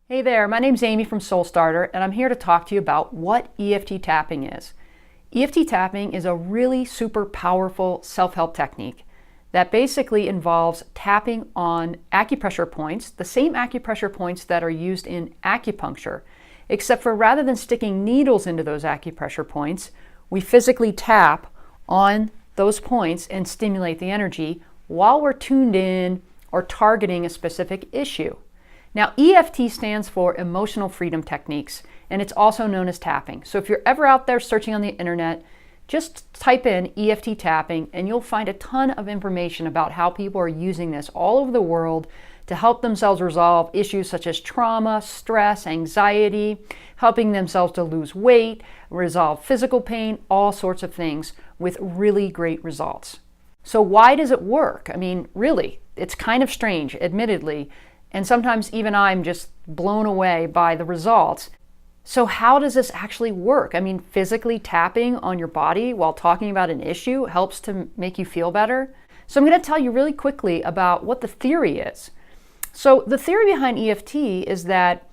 Hey there, my name's Amy from Soul Starter, and I'm here to talk to you about what EFT tapping is. EFT tapping is a really super powerful self-help technique that basically involves tapping on acupressure points, the same acupressure points that are used in acupuncture, except for rather than sticking needles into those acupressure points, we physically tap on those points and stimulate the energy while we're tuned in or targeting a specific issue. Now, EFT stands for Emotional Freedom Techniques, and it's also known as tapping. So if you're ever out there searching on the internet, just type in EFT tapping and you'll find a ton of information about how people are using this all over the world to help themselves resolve issues such as trauma, stress, anxiety, helping themselves to lose weight, resolve physical pain, all sorts of things with really great results. So why does it work? I mean, really, it's kind of strange, admittedly, and sometimes even I'm just blown away by the results. So how does this actually work? I mean, physically tapping on your body while talking about an issue helps to make you feel better. So I'm going to tell you really quickly about what the theory is. So the theory behind EFT is that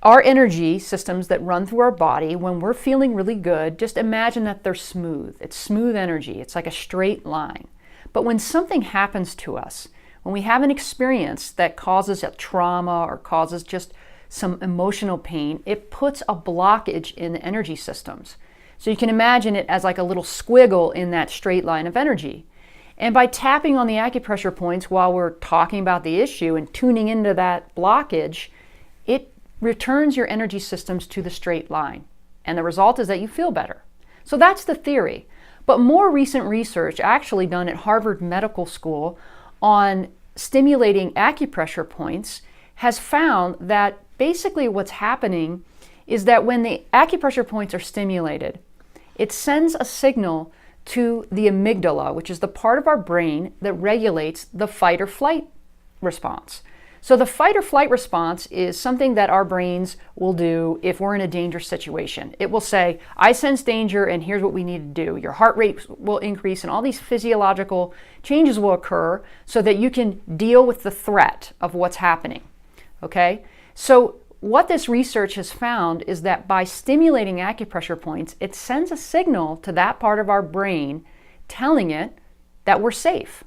our energy systems that run through our body, when we're feeling really good, just imagine that they're smooth. It's smooth energy. It's like a straight line. But when something happens to us, when we have an experience that causes a trauma or causes just some emotional pain, it puts a blockage in the energy systems. So you can imagine it as like a little squiggle in that straight line of energy. And by tapping on the acupressure points while we're talking about the issue and tuning into that blockage, it returns your energy systems to the straight line. And the result is that you feel better. So that's the theory. But more recent research, actually done at Harvard Medical School, on stimulating acupressure points has found that basically what's happening is that when the acupressure points are stimulated, it sends a signal to the amygdala, which is the part of our brain that regulates the fight or flight response. So the fight or flight response is something that our brains will do if we're in a dangerous situation. It will say, I sense danger and here's what we need to do. Your heart rate will increase and all these physiological changes will occur so that you can deal with the threat of what's happening. Okay? So what this research has found is that by stimulating acupressure points, it sends a signal to that part of our brain telling it that we're safe.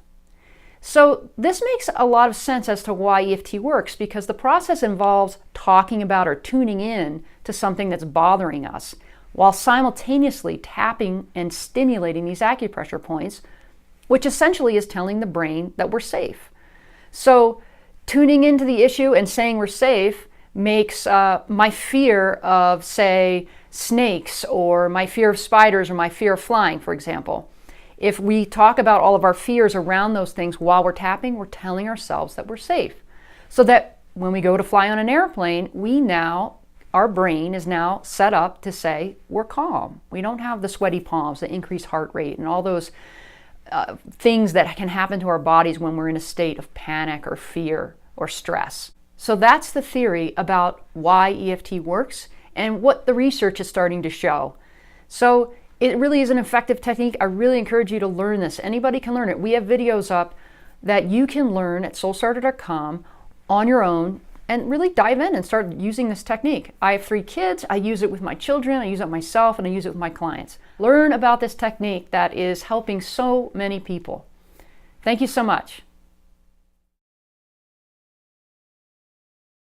So this makes a lot of sense as to why EFT works, because the process involves talking about or tuning in to something that's bothering us while simultaneously tapping and stimulating these acupressure points, which essentially is telling the brain that we're safe. So tuning into the issue and saying we're safe makes my fear of, say, snakes or my fear of spiders or my fear of flying, for example. If we talk about all of our fears around those things while we're tapping, we're telling ourselves that we're safe. So that when we go to fly on an airplane, our brain is now set up to say we're calm. We don't have the sweaty palms, the increased heart rate, and all those things that can happen to our bodies when we're in a state of panic or fear or stress. So that's the theory about why EFT works and what the research is starting to show. So it really is an effective technique. I really encourage you to learn this. Anybody can learn it. We have videos up that you can learn at soulstarter.com on your own and really dive in and start using this technique. I have 3 kids. I use it with my children. I use it myself, and I use it with my clients. Learn about this technique that is helping so many people. Thank you so much.